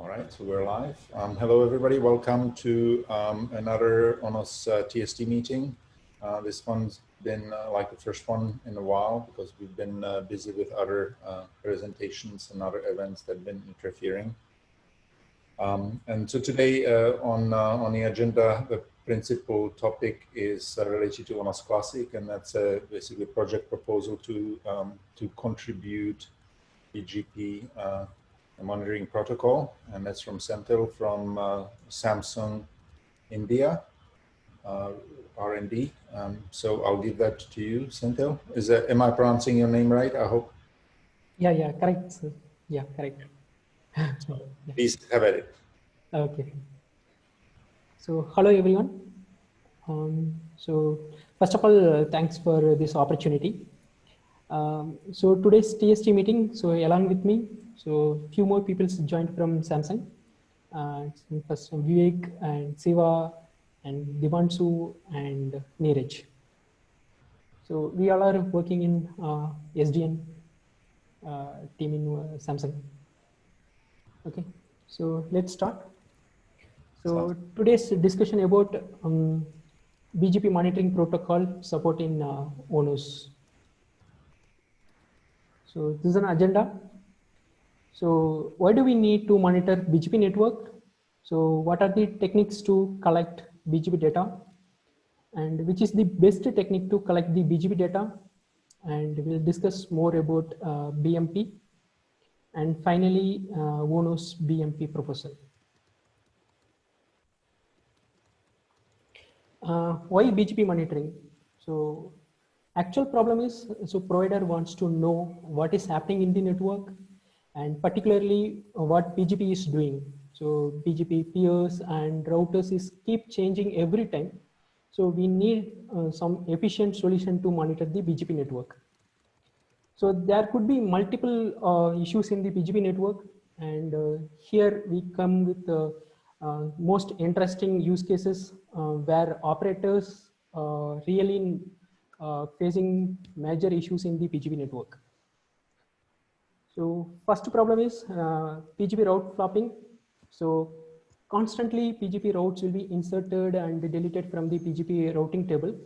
All right, so we're live. Hello, everybody. Welcome to another ONOS TST meeting. This one's been like the first one in a while because we've been busy with other presentations and other events that have been interfering. And so today on the agenda, the principal topic is related to ONOS Classic, and that's basically a project proposal to contribute BGP Monitoring Protocol, and that's from Senthil from Samsung India R&D. So I'll give that to you, Senthil. Am I pronouncing your name right? I hope. Yeah, correct, sir. Yeah, correct. So please have at it. Okay. So hello everyone. So first of all, thanks for this opportunity. So today's TST meeting. So along with me, so few more people joined from Samsung. First Vivek and Siva and Divanshu and Neeraj. So we all are working in SDN team in Samsung. Okay, so let's start. So today's discussion about BGP monitoring protocol support in ONOS. So this is an agenda. So why do we need to monitor BGP network? So what are the techniques to collect BGP data? And which is the best technique to collect the BGP data? And we'll discuss more about BMP. And finally, ONOS BMP proposal. Why BGP monitoring? So actual problem is, so provider wants to know what is happening in the network and particularly what BGP is doing. So BGP peers and routers is keep changing every time. So we need some efficient solution to monitor the BGP network. So there could be multiple issues in the BGP network, and here we come with the most interesting use cases where operators really facing major issues in the BGP network. So first problem is PGP route flopping. So constantly PGP routes will be inserted and deleted from the PGP routing table.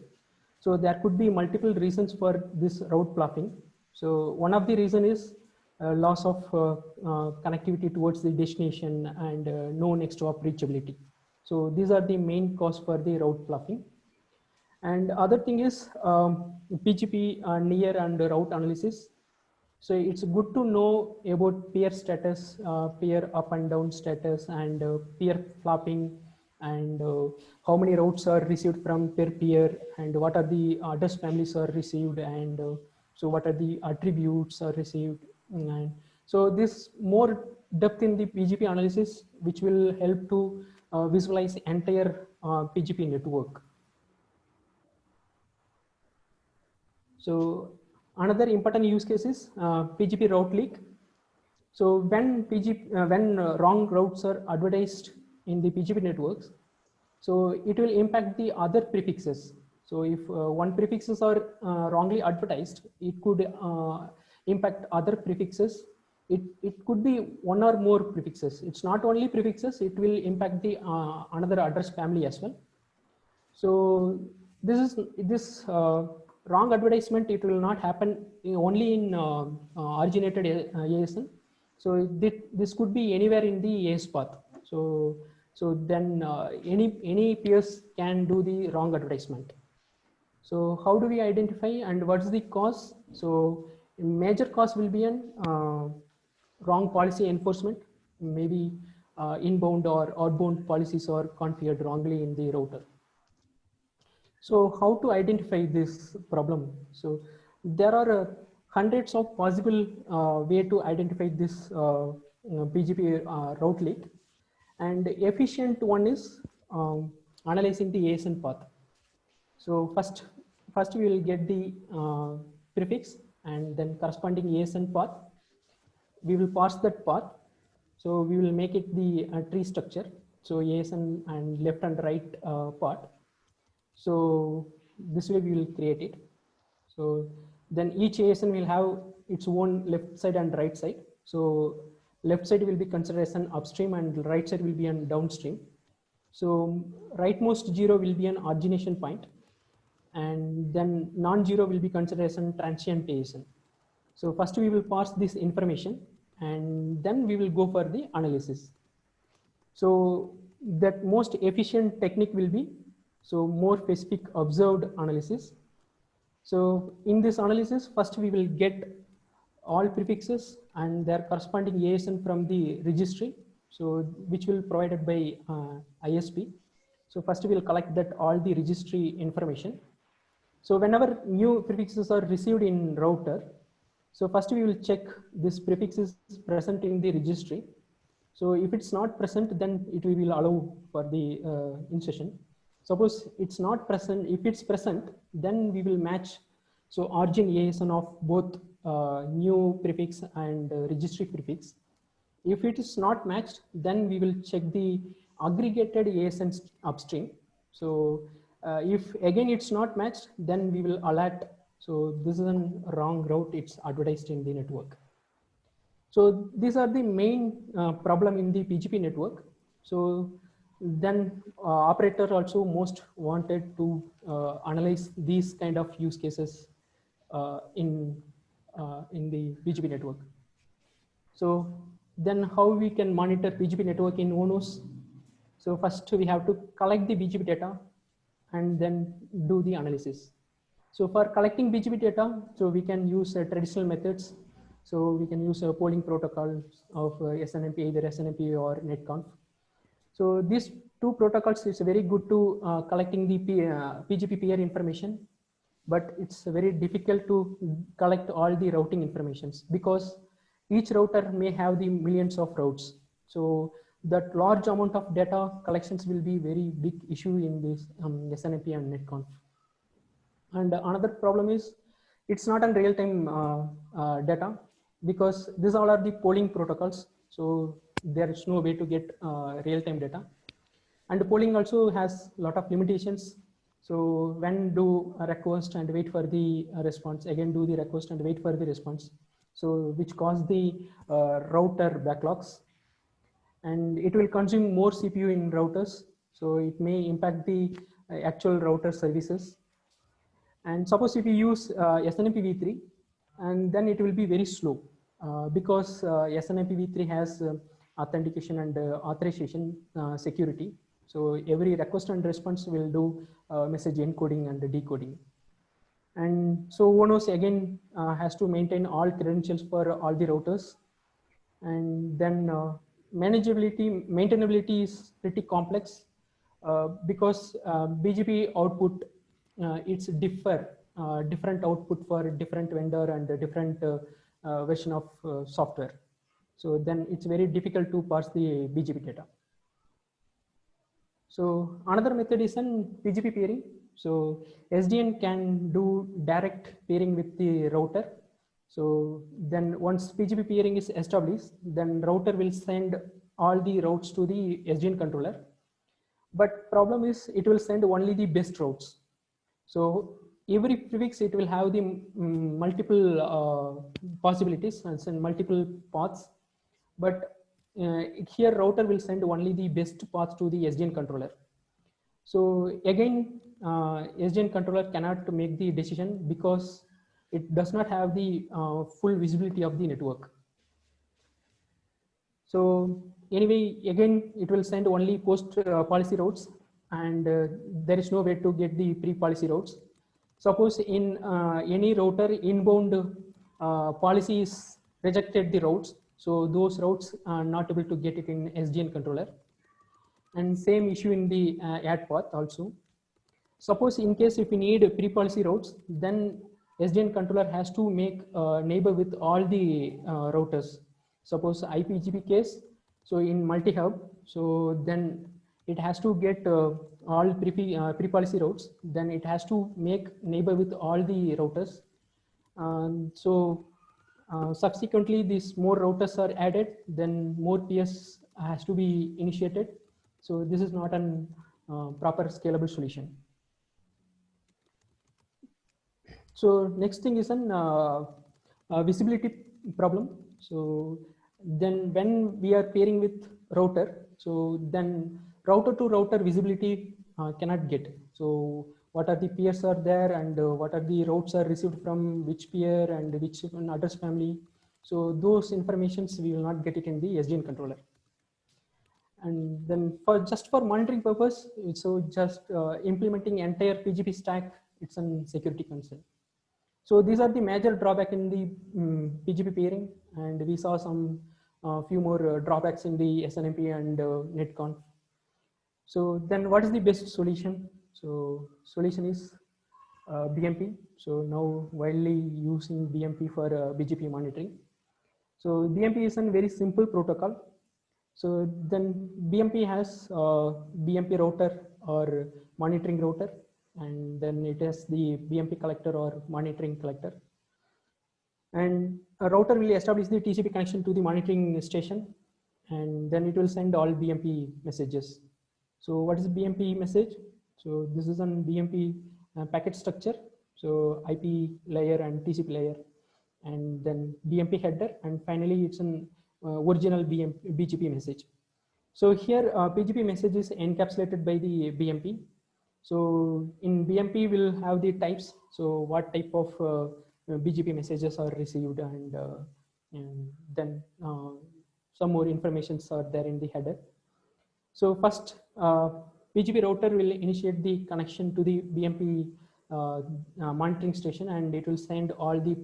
So there could be multiple reasons for this route flopping. So one of the reason is loss of connectivity towards the destination and no next hop reachability. So these are the main cause for the route flopping. And other thing is PGP near and route analysis. So it's good to know about peer status, peer up and down status, and peer flopping, and how many routes are received from per peer, and what are the address families are received, and so what are the attributes are received. And so this more depth in the PGP analysis, which will help to visualize entire PGP network. So another important use case is PGP route leak. So when wrong routes are advertised in the PGP networks, so it will impact the other prefixes. So if one prefixes are wrongly advertised, it could impact other prefixes. It could be one or more prefixes. It's not only prefixes, it will impact the another address family as well. So this wrong advertisement, it will not happen only in originated ASN. So this could be anywhere in the AS path. So then any peers can do the wrong advertisement. So how do we identify and what's the cause? So major cause will be an wrong policy enforcement. Maybe inbound or outbound policies are configured wrongly in the router. So how to identify this problem? So there are hundreds of possible way to identify this BGP route leak, and efficient one is analyzing the ASN path. So first we will get the prefix and then corresponding ASN path. We will parse that path. So we will make it the tree structure. So ASN and left and right part. So this way we will create it. So then each ASN will have its own left side and right side. So left side will be considered as an upstream and right side will be an downstream. So rightmost 0 will be an origination point, and then non-zero will be considered as an transient ASN. So first we will parse this information and then we will go for the analysis. So that most efficient technique will be more specific observed analysis. So in this analysis, first we will get all prefixes and their corresponding ASN from the registry, so which will be provided by ISP. So first we will collect that all the registry information. So whenever new prefixes are received in router, so first we will check this prefix is present in the registry. So if it's not present, then it will allow for the insertion. Suppose it's not present, if it's present, then we will match so origin ASN of both new prefix and registry prefix. If it is not matched, then we will check the aggregated ASN upstream. So if again it's not matched, then we will alert. So this is a wrong route, it's advertised in the network. So these are the main problem in the PGP network. So then operator also most wanted to analyze these kind of use cases in the PGP network. So then how we can monitor PGP network in ONOS? So first we have to collect the BGP data and then do the analysis. So for collecting BGP data, so we can use traditional methods. So we can use a polling protocol of SNMP, either SNMP or netconf. So these two protocols is very good to collecting the PGP peer information, but it's very difficult to collect all the routing informations because each router may have the millions of routes. So that large amount of data collections will be very big issue in this SNMP and netconf. And another problem is it's not on real-time data because these all are the polling protocols. So there is no way to get real-time data. And the polling also has a lot of limitations. So when do a request and wait for the response, again do the request and wait for the response. So which cause the router backlogs. And it will consume more CPU in routers. So it may impact the actual router services. And suppose if you use SNMP v3, and then it will be very slow because SNMP v3 has authentication and authorization security. So every request and response will do message encoding and decoding. And so ONOS again has to maintain all credentials for all the routers. And then maintainability is pretty complex because BGP output it's different output for different vendor and different version of software. So then it's very difficult to parse the BGP data. So another method is an PGP peering. So SDN can do direct peering with the router. So then once PGP peering is established, then router will send all the routes to the SDN controller. But problem is it will send only the best routes. So every prefix it will have the multiple possibilities and multiple paths, but here router will send only the best path to the SDN controller. So again, SDN controller cannot make the decision because it does not have the full visibility of the network. So anyway, again, it will send only post policy routes, and there is no way to get the pre-policy routes. Suppose in any router inbound policy is rejected the routes, so those routes are not able to get it in SDN controller. And same issue in the add path also. Suppose in case if we need pre-policy routes, then SDN controller has to make a neighbor with all the routers. Suppose IPGP case, so in multi-hub, so then it has to get all pre-policy routes, then it has to make neighbor with all the routers. Subsequently, these more routers are added, then more PS has to be initiated. So this is not a proper scalable solution. So next thing is an visibility problem. So then when we are pairing with router, so then router to router visibility cannot get. So what are the peers are there, and what are the routes are received from which peer and which address family. So those informations we will not get it in the SDN controller. And then just for monitoring purpose, so just implementing entire PGP stack, it's a security concern. So these are the major drawback in the PGP pairing, and we saw some few more drawbacks in the SNMP and netconf. So then what is the best solution? So solution is BMP. So now widely using BMP for BGP monitoring. So BMP is a very simple protocol. So then BMP has BMP router or monitoring router, and then it has the BMP collector or monitoring collector. And a router will establish the TCP connection to the monitoring station, and then it will send all BMP messages. So what is BMP message? So this is an BMP packet structure. So IP layer and TCP layer, and then BMP header, and finally it's an original BGP message. So here PGP message is encapsulated by the BMP. So in BMP we'll have the types. So what type of BGP messages are received, and then some more informations are there in the header. So first PGP router will initiate the connection to the BMP monitoring station, and it will send all the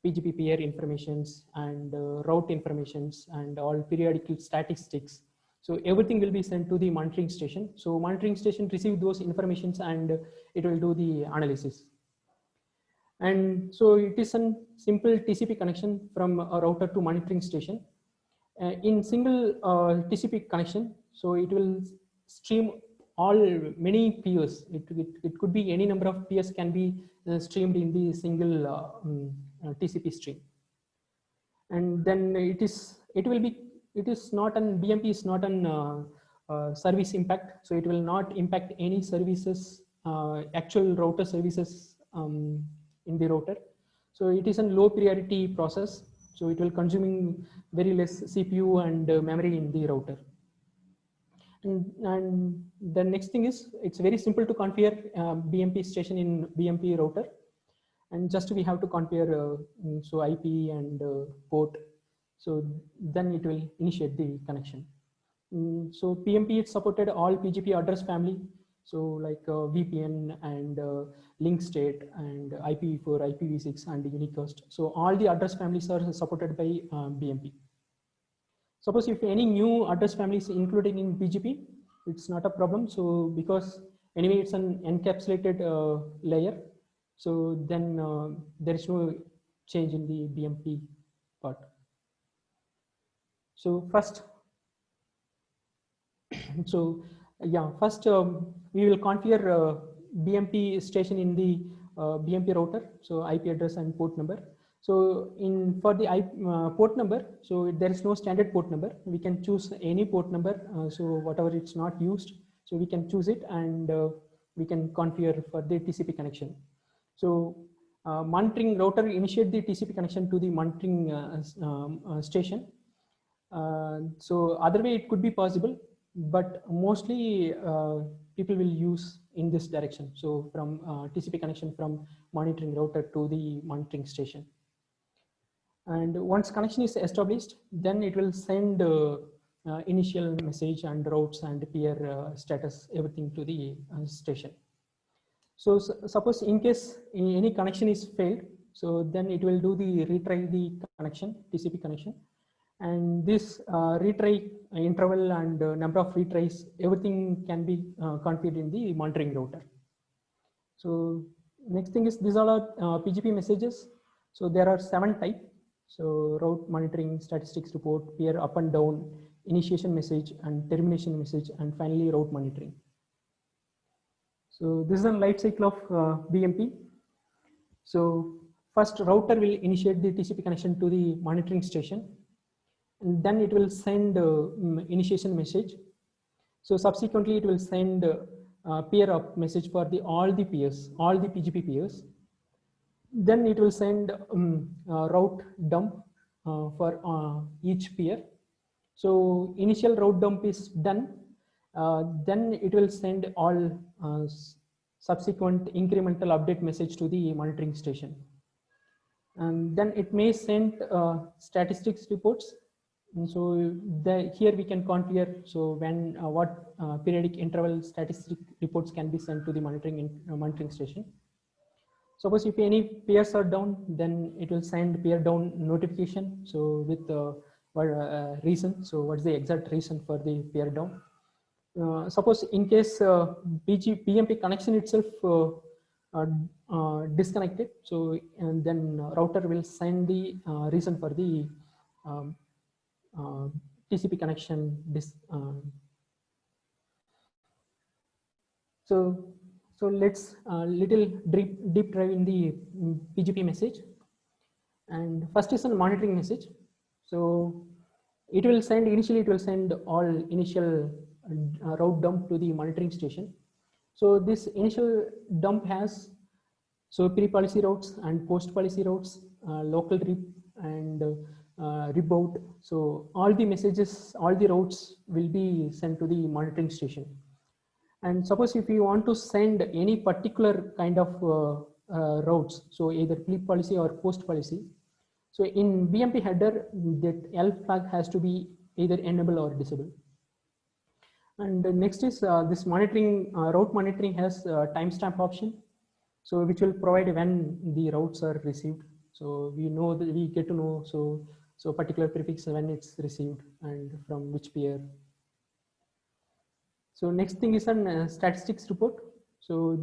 PGP peer informations and route informations and all periodical statistics. So everything will be sent to the monitoring station. So monitoring station receive those informations, and it will do the analysis. And so it is a simple TCP connection from a router to monitoring station. In single TCP connection, so it will stream all many peers. It could be any number of peers can be streamed in the single TCP stream. And then it is not an BMP is not an service impact. So it will not impact any services, actual router services in the router. So it is a low priority process. So it will consuming very less CPU and memory in the router. And the next thing is, it's very simple to configure BMP station in BMP router. And just we have to configure so IP and port. So then it will initiate the connection. So PMP it supported all PGP address family. So like VPN and link state and IPv4, IPv6 and unicast. So all the address families are supported by BMP. Suppose if any new address family is included in BGP, it's not a problem. So because anyway it's an encapsulated layer, so then there is no change in the BMP part. So first, first we will configure BMP station in the BMP router. So IP address and port number. So for the port number, so there is no standard port number. We can choose any port number. So whatever it's not used, so we can choose it, and we can configure for the TCP connection. So monitoring router initiate the TCP connection to the monitoring station. So other way it could be possible, but mostly people will use in this direction. So from TCP connection from monitoring router to the monitoring station. And once connection is established, then it will send initial message and routes and peer status, everything to the station. So suppose in case any connection is failed, so then it will do the retry the connection, TCP connection. And this retry interval and number of retries, everything can be configured in the monitoring router. So next thing is, these are PGP messages. So there are 7 types. So route monitoring, statistics report, peer up and down, initiation message and termination message, and finally route monitoring. So this is a life cycle of BMP. So first router will initiate the TCP connection to the monitoring station, and then it will send initiation message. So subsequently it will send peer up message for all the peers, all the PGP peers. Then it will send route dump. for each peer. So initial route dump is done. Then it will send all subsequent incremental update message to the monitoring station. And then it may send statistics reports. And so here we can configure so when what periodic interval statistic reports can be sent to the monitoring station. Suppose if any peers are down, then it will send peer down notification. So with reason. So what's the exact reason for the peer down? Suppose in case BMP connection itself disconnected, so and then router will send the reason for the TCP connection. So let's little deep dive in the PGP message. And first is a monitoring message. So it will send initially, it will send all initial route dump to the monitoring station. So this initial dump has so pre-policy routes and post-policy routes, local RIP and RIP out. So all the messages, all the routes will be sent to the monitoring station. And suppose if you want to send any particular kind of routes, so either pre-policy or post-policy, so in BMP header, that L flag has to be either enable or disable. And next is this monitoring, route monitoring has timestamp option, so which will provide when the routes are received. So we know that we get to know so particular prefix when it's received and from which peer. So next thing is an statistics report. So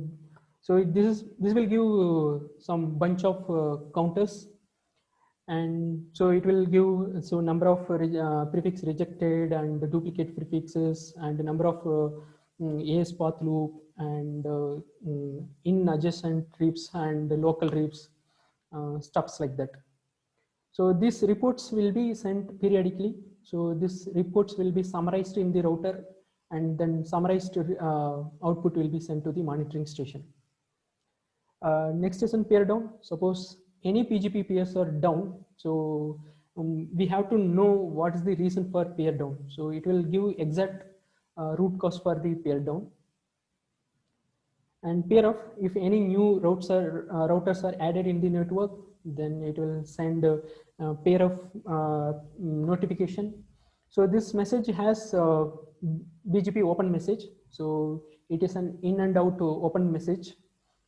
this will give some bunch of counters. And so it will give so number of prefix rejected and duplicate prefixes and the number of AS path loop and in adjacent RIPs and local RIPs, stuffs like that. So these reports will be sent periodically. So these reports will be summarized in the router and then summarized output will be sent to the monitoring station. Next is on peer down. Suppose any PGP peers are down, so we have to know what is the reason for peer down. So it will give exact root cause for the peer down. And peer off, if any new routers are added in the network, then it will send a pair of notification. So this message has BGP open message. So it is an in and out open message.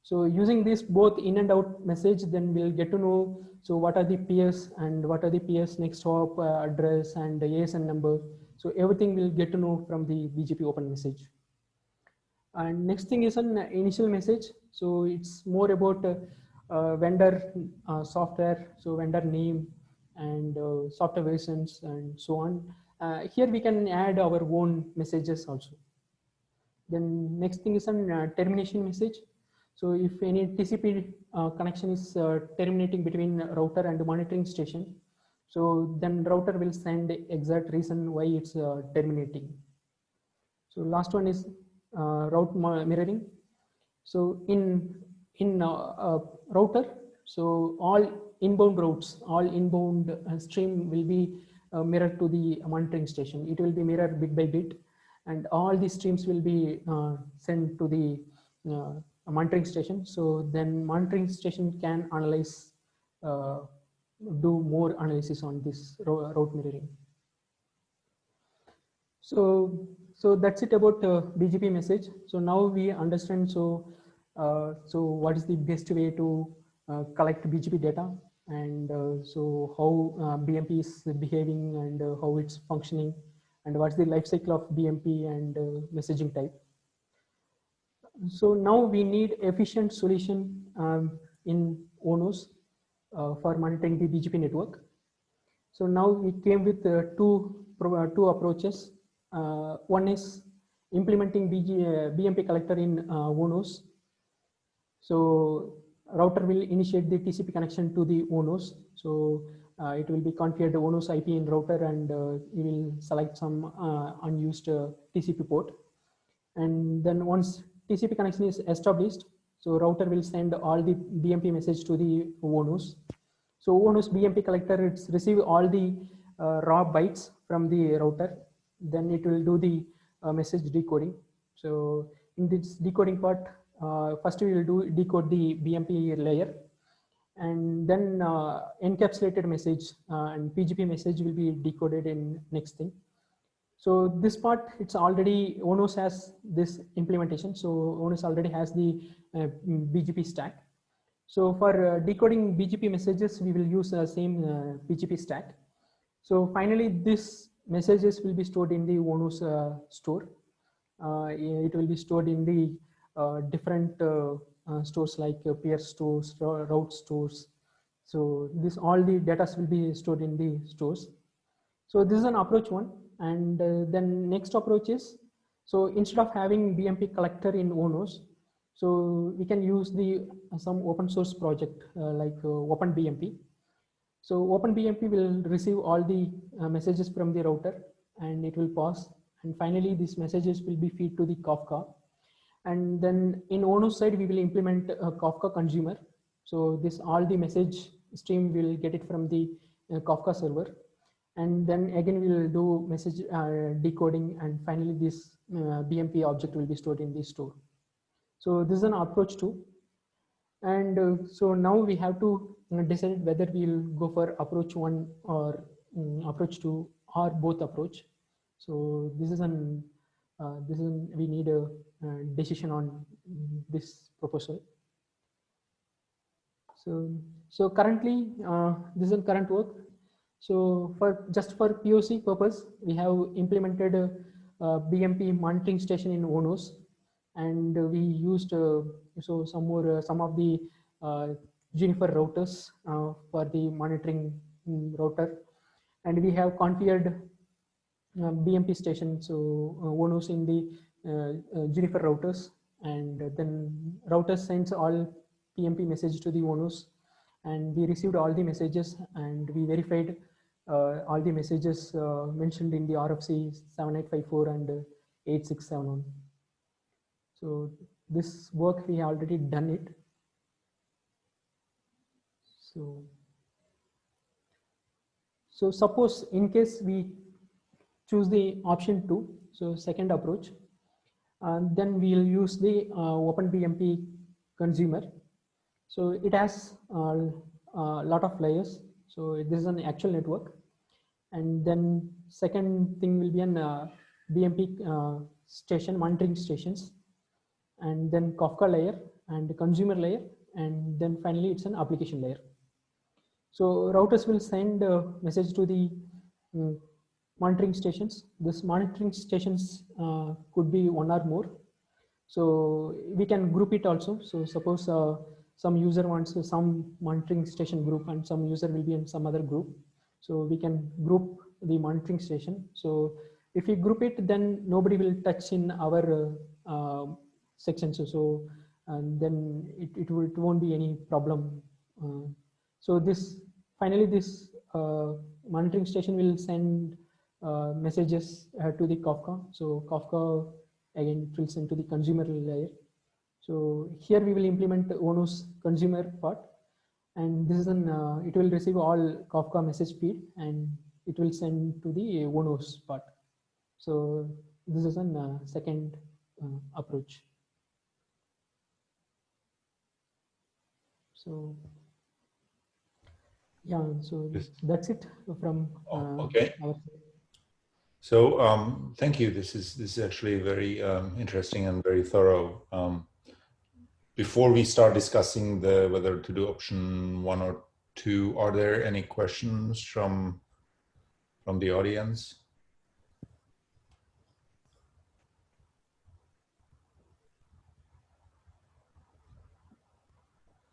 So using this both in and out message, then we'll get to know so what are the peers and what are the peers next hop address and the ASN number. So everything we'll get to know from the BGP open message. And next thing is an initial message. So it's more about vendor software, so vendor name and software versions and so on. Here we can add our own messages also. Then next thing is an termination message. So if any TCP connection is terminating between router and monitoring station, so then router will send exact reason why it's terminating. So last one is route mirroring. So in router, so all inbound routes, all inbound stream will be mirrored to the monitoring station. It will be mirrored bit by bit, and all the streams will be sent to the monitoring station. So then monitoring station can analyze, do more analysis on this route mirroring. So that's it about BGP message. So now we understand so what is the best way to collect BGP data, and so how BMP is behaving and how it's functioning, and what's the life cycle of BMP and messaging type. So now we need efficient solution in ONOS for monitoring the BGP network. So now we came with two approaches. One is implementing BMP collector in ONOS. So router will initiate the TCP connection to the ONOS. So it will be configured ONOS IP in router, and you will select some unused TCP port. And then once TCP connection is established, so router will send all the BMP message to the ONOS. So ONOS BMP collector, it's receive all the raw bytes from the router. Then it will do the message decoding. So in this decoding part, first we will decode the BMP layer, and then encapsulated message and PGP message will be decoded in next thing. So this part, it's already, ONOS has this implementation. So ONOS already has the BGP stack. So for decoding BGP messages, we will use the same BGP stack. So finally, this messages will be stored in the ONOS store. It will be stored in the different stores like peer stores, route stores. So this all the data will be stored in the stores. So this is an approach one. And then next approach is, so instead of having BMP collector in ONOS, so we can use the some open source project like OpenPMP. So OpenPMP will receive all the messages from the router, and it will pass. And finally, these messages will be fed to the Kafka. And then in ONOS side, we will implement a Kafka consumer. So this all the message stream will get it from the Kafka server. And then again, we will do message decoding, and finally this BMP object will be stored in the store. So this is an approach 2. And so now we have to decide whether we'll go for approach 1 or approach 2 or both approach. So this is we need a decision on this proposal. So currently this is current work. So just for POC purpose, we have implemented a BMP monitoring station in ONOS, and we used so some of the Juniper routers for the monitoring router, and we have configured BMP station, so ONOS in the Juniper routers, and then routers sends all PMP message to the ONOS, and we received all the messages, and we verified all the messages mentioned in the RFC 7854 and 8671. So this work we have already done it. So suppose in case we choose the option 2, so second approach, then we'll use the OpenPMP Consumer. So it has a lot of layers. So this is an actual network. And then second thing will be an BMP station, monitoring stations, and then Kafka layer and consumer layer, and then finally it's an application layer. So routers will send a message to the monitoring stations. This monitoring stations could be one or more. So we can group it also. So suppose some user wants some monitoring station group and some user will be in some other group. So we can group the monitoring station. So if we group it, then nobody will touch in our section. So and then it won't be any problem. So this finally this monitoring station will send messages to the Kafka. So Kafka again it will send to the consumer layer. So here we will implement the ONOS consumer part, and this is an it will receive all Kafka message feed and it will send to the ONOS part. So this is an second approach. So yeah, so that's it from okay. our. So thank you. This is actually very interesting and very thorough. Before we start discussing whether to do option 1 or 2, are there any questions from the audience?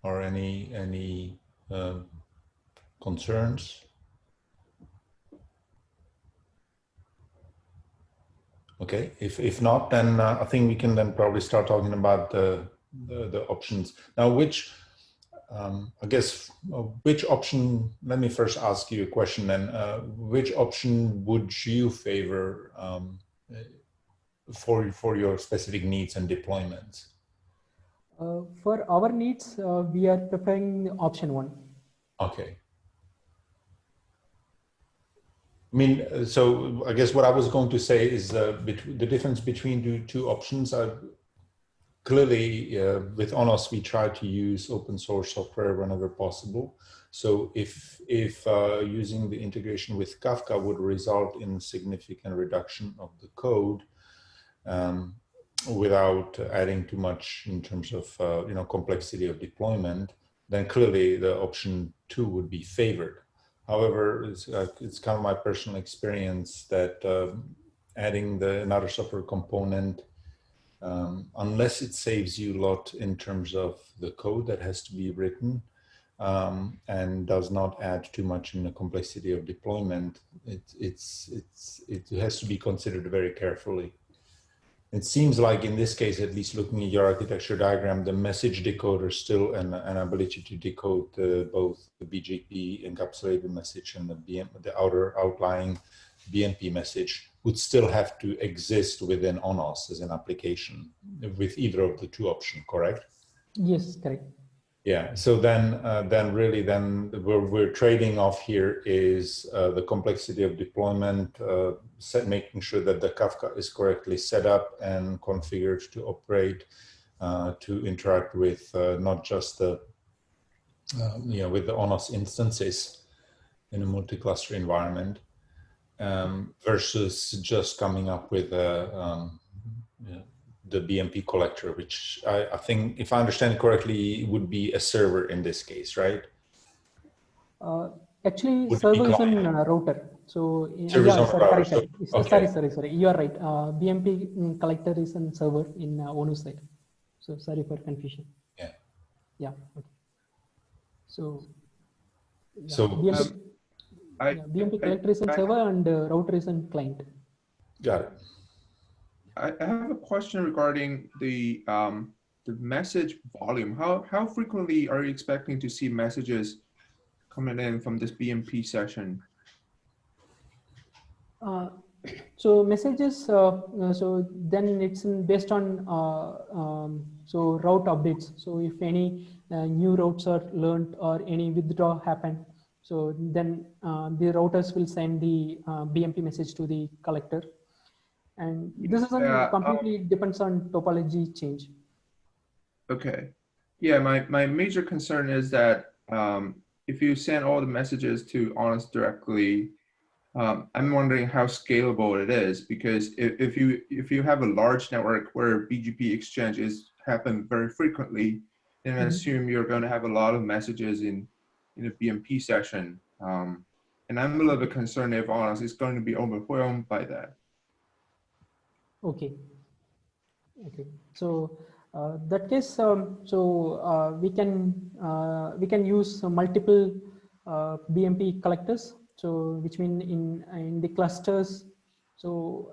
Or any concerns? Okay, if not, then I think we can then probably start talking about the options. Now, which I guess which option? Let me first ask you a question. Then, which option would you favor for your specific needs and deployments? For our needs, we are preferring option 1. Okay. I mean, so I guess what I was going to say is the difference between the two options are clearly with ONOS, we try to use open source software whenever possible. So if using the integration with Kafka would result in significant reduction of the code without adding too much in terms of complexity of deployment, then clearly the option 2 would be favored. However, it's kind of my personal experience that adding another software component, unless it saves you a lot in terms of the code that has to be written and does not add too much in the complexity of deployment, it has to be considered very carefully. It seems like in this case, at least looking at your architecture diagram, the message decoder still an ability to decode both the BGP encapsulated message and the outer outlying BMP message would still have to exist within ONOS as an application with either of the two options, correct? Yes, correct. Yeah, so then really we're trading off here is the complexity of deployment, making sure that the Kafka is correctly set up and configured to operate, to interact with not just the, with the ONOS instances in a multi-cluster environment, versus just coming up with the BMP collector, which I think, if I understand correctly, would be a server in this case, right? Actually, server is a router. So yeah, correct. Okay. Sorry. You are right. BMP collector is a server in ONOS side. So sorry for confusion. Yeah. Yeah. Okay. So. Yeah, So BMP collector is a server and router is a client. Got it. I have a question regarding the message volume. How frequently are you expecting to see messages coming in from this BMP session? So messages, so then it's based on so route updates. So if any new routes are learned or any withdraw happen, so then the routers will send the BMP message to the collector. And this is completely depends on topology change. Okay. Yeah, my major concern is that if you send all the messages to ONOS directly, I'm wondering how scalable it is, because if you have a large network where BGP exchanges happen very frequently, then I assume you're going to have a lot of messages in a BMP session. And I'm a little bit concerned if ONOS is going to be overwhelmed by that. Okay. So that case, we can use multiple BMP collectors. So which mean in the clusters. So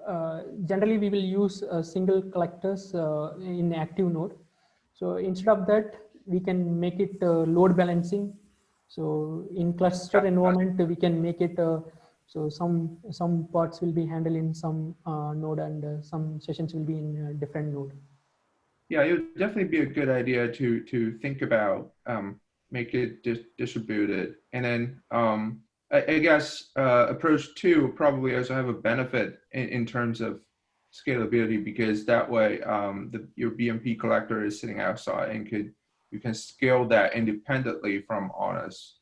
generally we will use single collectors in active node. So instead of that, we can make it load balancing. So in cluster environment, we can make it so some parts will be handled in some node and some sessions will be in a different node. Yeah, it would definitely be a good idea to think about make it distributed, and then I guess approach 2 probably also have a benefit in terms of scalability, because that way your BMP collector is sitting outside and you can scale that independently from ONOS.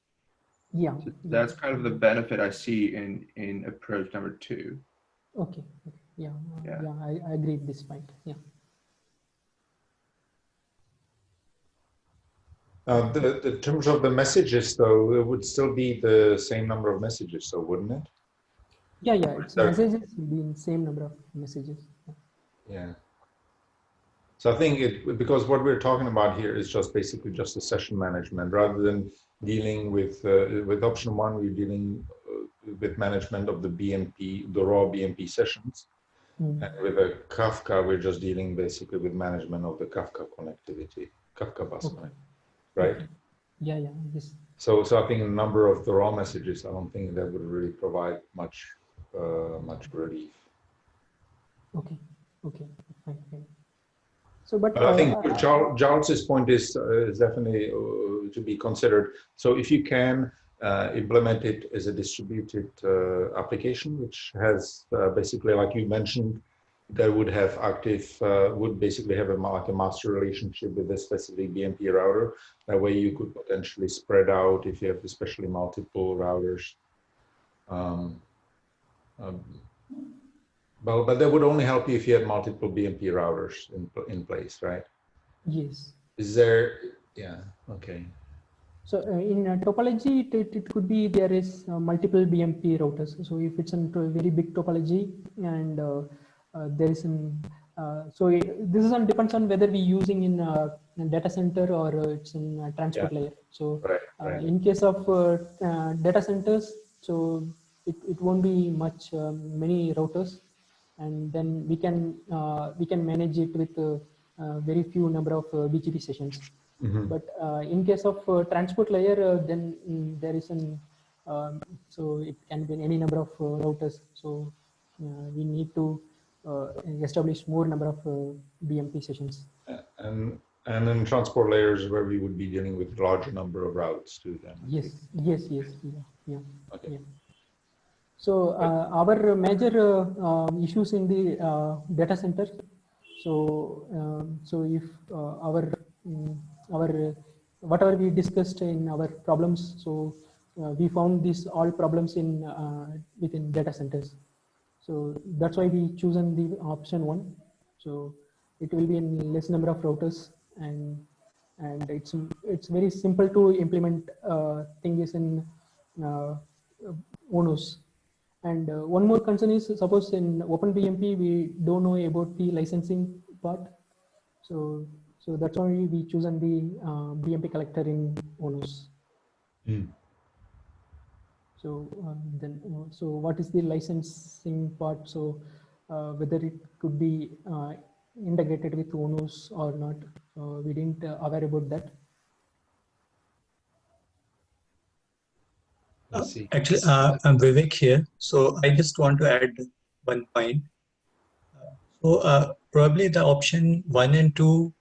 Yeah, so that's kind of the benefit I see in approach number 2. Okay. Yeah, I agree with this point. Yeah. The terms of the messages, though, it would still be the same number of messages, so wouldn't it? Yeah, it's messages will be in same number of messages. Yeah. So I think because what we're talking about here is just basically just the session management, rather than dealing with option 1, we're dealing with management of the BMP, the raw BMP sessions. And with a Kafka, we're just dealing basically with management of the Kafka connectivity, Kafka bus connectivity. Right? Okay. Yeah, yes. So I think a number of the raw messages, I don't think that would really provide much relief. Okay, fine. So, but I think Charles's point is definitely to be considered. So if you can, implement it as a distributed application, which has basically, like you mentioned, that would have active, would basically have like a master relationship with a specific BMP router. That way you could potentially spread out if you have especially multiple routers. But that would only help you if you had multiple BMP routers in place, right? Yes. Is there, yeah, okay. So in topology, it could be there is multiple BMP routers. So if it's a very big topology and there is an, this is on depends on whether we're using in data center or it's in transport layer. So Right. in case of data centers, so it won't be much many routers, and then we can manage it with very few number of BGP sessions. But in case of transport layer, then there is an so it can be any number of routers. So we need to establish more number of BMP sessions. And then transport layers where we would be dealing with larger number of routes too. Then Yes, yeah. Okay. Yeah. So our major issues in the data center. So if our whatever we discussed in our problems, so we found these all problems in within data centers. So that's why we chosen the option 1. So it will be in less number of routers, and it's very simple to implement thing is in ONOS. And one more concern is, suppose in OpenPMP we don't know about the licensing part. So that's why we chosen the BMP collector in ONOS. So so what is the licensing part? So whether it could be integrated with ONOS or not, we didn't aware about that. I see. Actually, I'm Vivek here. So I just want to add one point. So probably the option 1 and 2,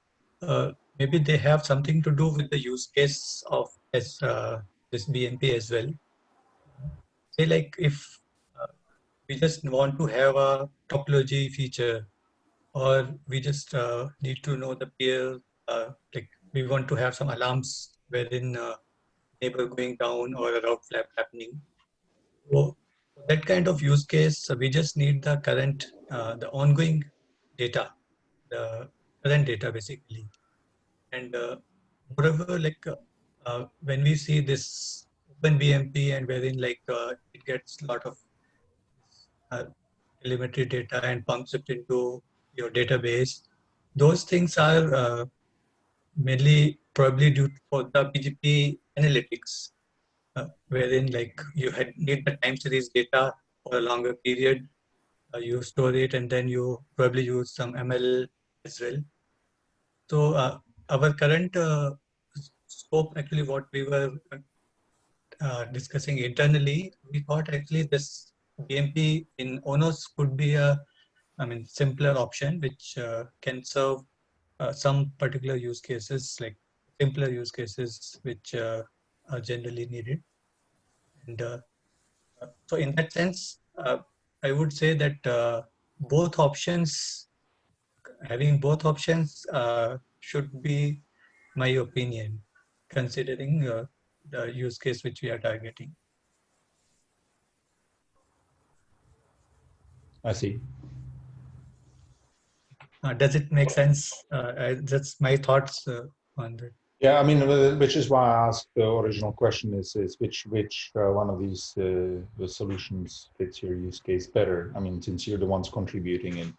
maybe they have something to do with the use case of this BMP as well. Say like if we just want to have a topology feature, or we just need to know the peer, like we want to have some alarms wherein neighbor going down or a route flap happening. So that kind of use case, we just need the current, the ongoing data, the current data basically. And moreover, like when we see this OpenPMP and wherein like it gets a lot of telemetry data and pumps it into your database, those things are mainly probably due for the PGP analytics. Wherein like you need the time series data for a longer period, you store it, and then you probably use some ML as well. So our current scope, actually what we were discussing internally, we thought actually this BMP in ONOS could be a, simpler option which can serve some particular use cases, like simpler use cases which are generally needed. And so in that sense, I would say that both options, having both options should be my opinion, considering the use case which we are targeting. I see. Does it make sense? That's my thoughts on that. Yeah, I mean, which is why I asked the original question is which one of these the solutions fits your use case better? I mean, since you're the ones contributing it,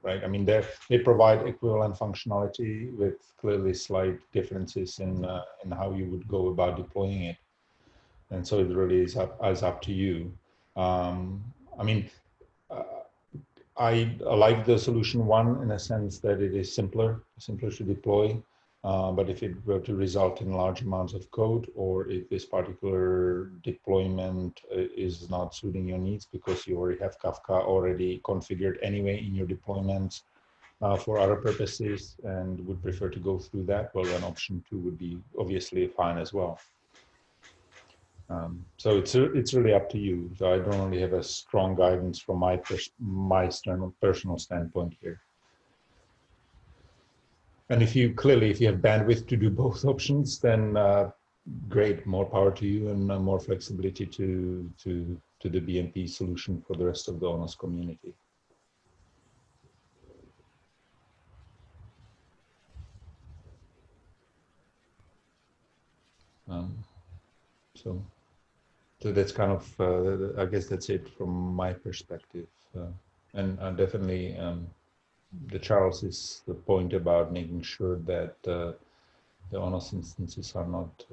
right? I mean, they provide equivalent functionality with clearly slight differences in how you would go about deploying it, and so it really is up to you. I mean. I like the solution 1 in a sense that it is simpler to deploy. But if it were to result in large amounts of code, or if this particular deployment is not suiting your needs because you already have Kafka already configured anyway in your deployments for other purposes and would prefer to go through that, well, then option 2 would be obviously fine as well. So it's really up to you. So I don't really have a strong guidance from my personal standpoint here. And if you have bandwidth to do both options, then great, more power to you and more flexibility to the BMP solution for the rest of the ONOS community. So that's kind of, I guess that's it from my perspective. And definitely the Charles is the point about making sure that the ONOS instances are not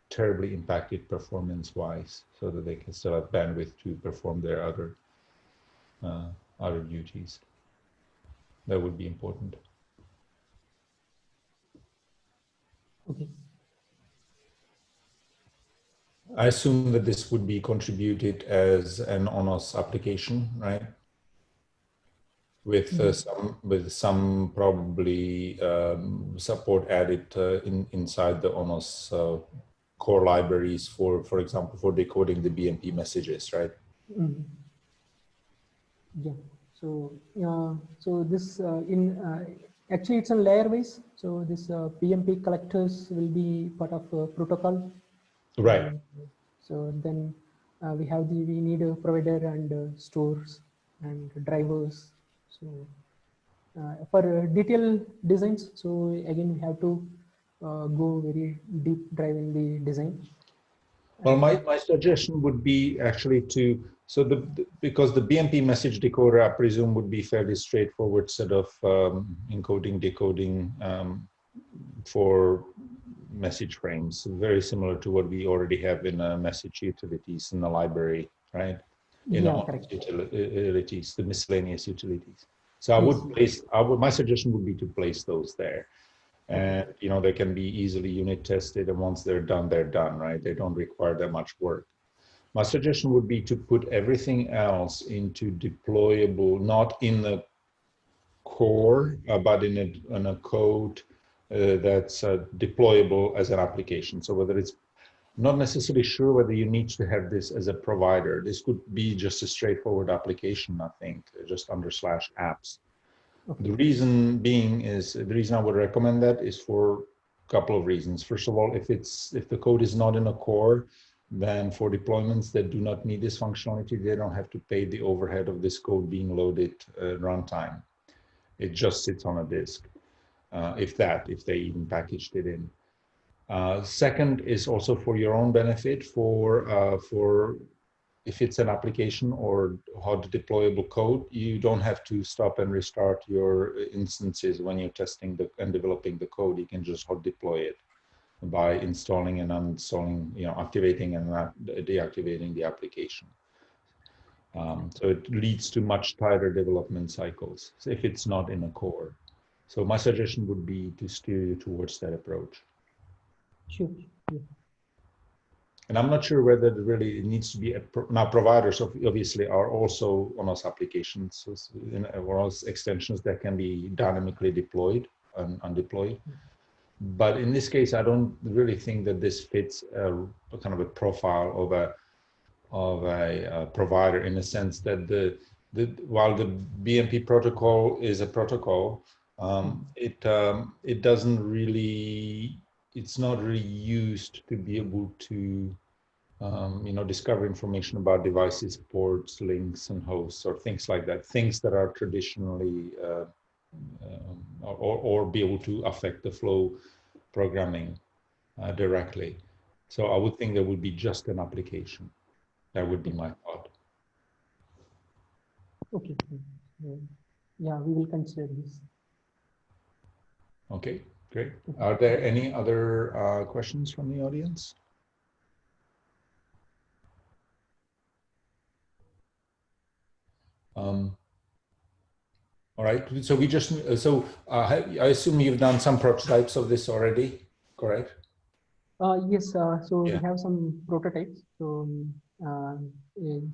terribly impacted performance-wise, so that they can still have bandwidth to perform their other duties. That would be important. Okay. I assume that this would be contributed as an ONOS application, right? With some probably support added inside the ONOS core libraries for example, for decoding the BMP messages, right? Yeah. So this actually it's on layer wise. So this BMP collectors will be part of protocol. Right. So then we need a provider and stores and drivers. So for detailed designs, so again we have to go very deep dive in the design. Well, my suggestion would be actually because the BMP message decoder, I presume, would be fairly straightforward set of encoding, decoding for message frames, very similar to what we already have in message utilities in the library, right? In utilities, the miscellaneous utilities. So my suggestion would be to place those there. And they can be easily unit tested, and once they're done, right? They don't require that much work. My suggestion would be to put everything else into deployable, not in the core, but in a code that's deployable as an application. So whether it's not necessarily sure whether you need to have this as a provider. This could be just a straightforward application, I think, just under /apps. Okay. The reason I would recommend that is for a couple of reasons. First of all, if the code is not in a core, then for deployments that do not need this functionality, they don't have to pay the overhead of this code being loaded at runtime. It just sits on a disk, if they even packaged it in. Second is also for your own benefit, for if it's an application or hot deployable code, you don't have to stop and restart your instances when you're testing and developing the code. You can just hot deploy it by installing and uninstalling, activating and deactivating the application. So it leads to much tighter development cycles if it's not in a core. So my suggestion would be to steer you towards that approach. Sure. Yeah. And I'm not sure whether it really needs to be now. Providers obviously are also ONOS applications, ONOS extensions that can be dynamically deployed and undeployed. But in this case, I don't really think that this fits a kind of a profile of a provider, in the sense that while the BMP protocol is a protocol, it doesn't really. It's not really used to be able to, discover information about devices, ports, links, and hosts, or things like that. Things that are traditionally, or be able to affect the flow programming directly. So I would think there would be just an application. That would be my thought. Okay. Yeah, we will consider this. Okay. Great. Are there any other questions from the audience? All right. So I assume you've done some prototypes of this already, correct? Yes. So we have some prototypes. So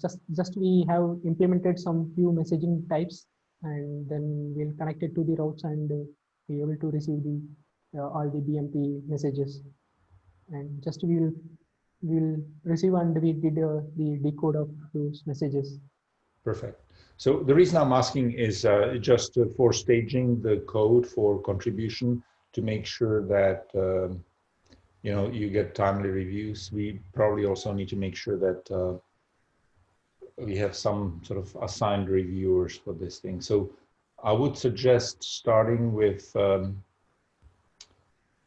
just we have implemented some few messaging types, and then we'll connect it to the routes and be able to receive the all the BMP messages. And just we will we'll receive and we did the decode of those messages. Perfect. So the reason I'm asking is just for staging the code for contribution to make sure that you know, you get timely reviews. We probably also need to make sure that we have some sort of assigned reviewers for this thing. So I would suggest starting with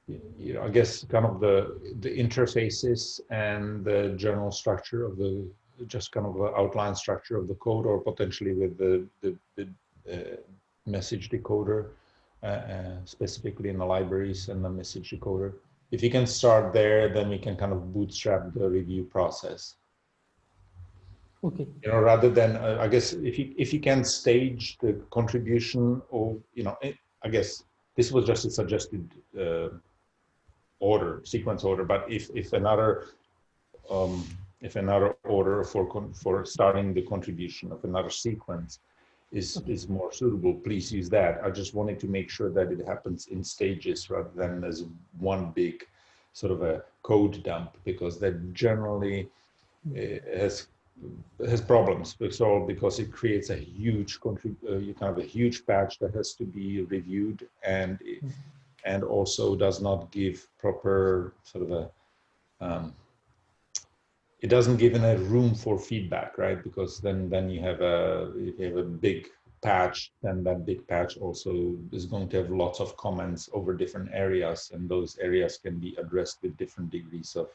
you know, I guess kind of the interfaces and the general structure of the, just kind of the outline structure of the code, or potentially with the message decoder, specifically in the libraries and the message decoder. If you can start there, then we can kind of bootstrap the review process. Okay. You know, rather than I guess if you can stage the contribution, or you know, I guess this was just a suggested order, sequence order. But if another order for starting the contribution of another sequence is more suitable, please use that. I just wanted to make sure that it happens in stages rather than as one big sort of a code dump, because that generally has problems to solve, because it creates a huge kind of a huge patch that has to be reviewed, and also does not give proper sort of a it doesn't give enough room for feedback, right? Because then you have a big patch, then that big patch also is going to have lots of comments over different areas, and those areas can be addressed with different degrees of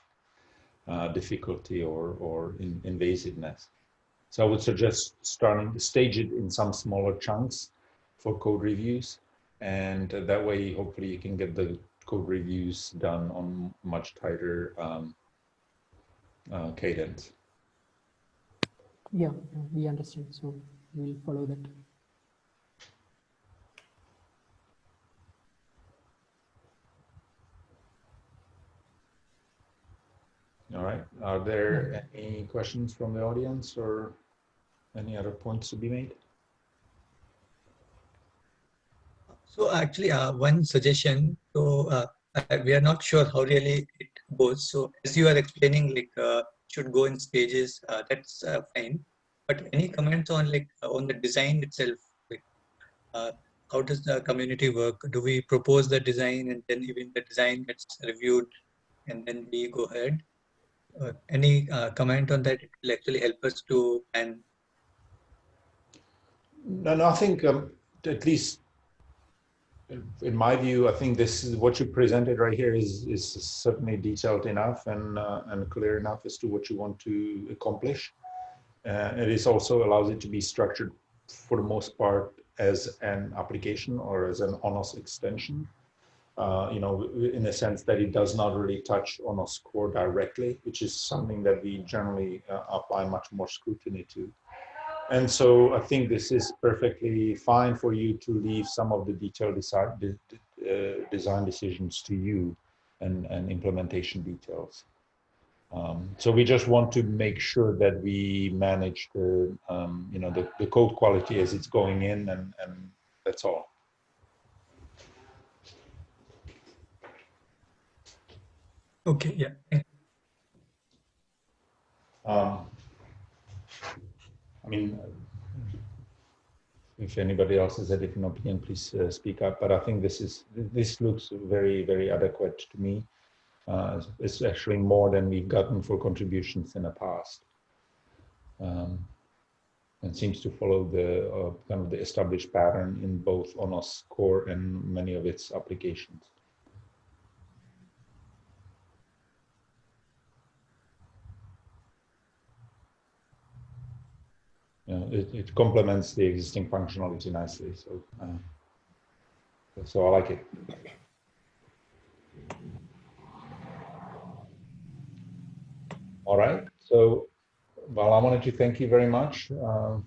difficulty or invasiveness. So I would suggest stage it in some smaller chunks for code reviews, and that way hopefully you can get the code reviews done on much tighter cadence. Yeah, we understand. So we'll follow that. All right. Are there any questions from the audience or any other points to be made? So actually, one suggestion. So we are not sure how really it goes. So as you are explaining, like should go in stages. That's fine. But any comments on like on the design itself? Like how does the community work? Do we propose the design and then even the design gets reviewed and then we go ahead? Any comment on that? It will actually help us to plan. No, I think at least in my view, I think this is what you presented right here is certainly detailed enough and clear enough as to what you want to accomplish. It is also allows it to be structured for the most part as an application or as an ONOS extension. You know, in the sense that it does not really touch ONOS core directly, which is something that we generally apply much more scrutiny to. And so I think this is perfectly fine for you to leave some of the detailed design decisions to you and implementation details. So we just want to make sure that we manage the, you know, the code quality as it's going in, and that's all. Okay, yeah. I mean, if anybody else has a different opinion, please speak up. But I think this looks very, very adequate to me. It's actually more than we've gotten for contributions in the past, and seems to follow the kind of the established pattern in both ONOS core and many of its applications. It complements the existing functionality nicely, so I like it. All right, so well, I wanted to thank you very much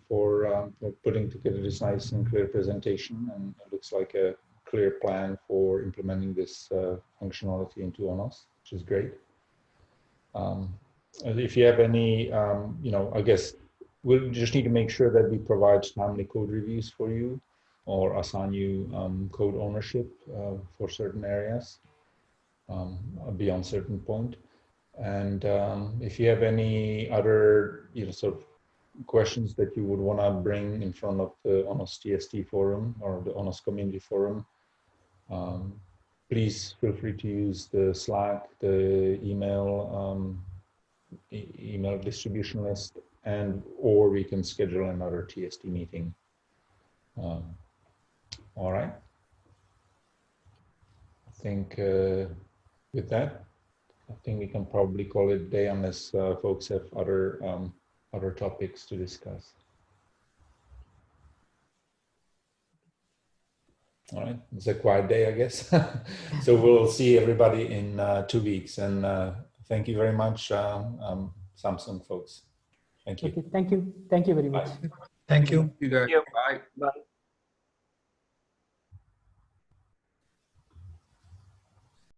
for putting together this nice and clear presentation, and it looks like a clear plan for implementing this functionality into ONOS, which is great. If you have any, you know, I guess we'll just need to make sure that we provide timely code reviews for you, or assign you code ownership for certain areas beyond certain point. And if you have any other, sort of questions that you would want to bring in front of the ONOS TST forum or the ONOS community forum, please feel free to use the Slack, the email distribution list, or we can schedule another TST meeting. All right. I think with that, I think we can probably call it a day unless folks have other topics to discuss. All right, it's a quiet day, I guess. So we'll see everybody in 2 weeks. And thank you very much, Samsung folks. Thank you. Okay, thank you. Thank you very much. Bye. Thank you. You guys. Bye. Bye.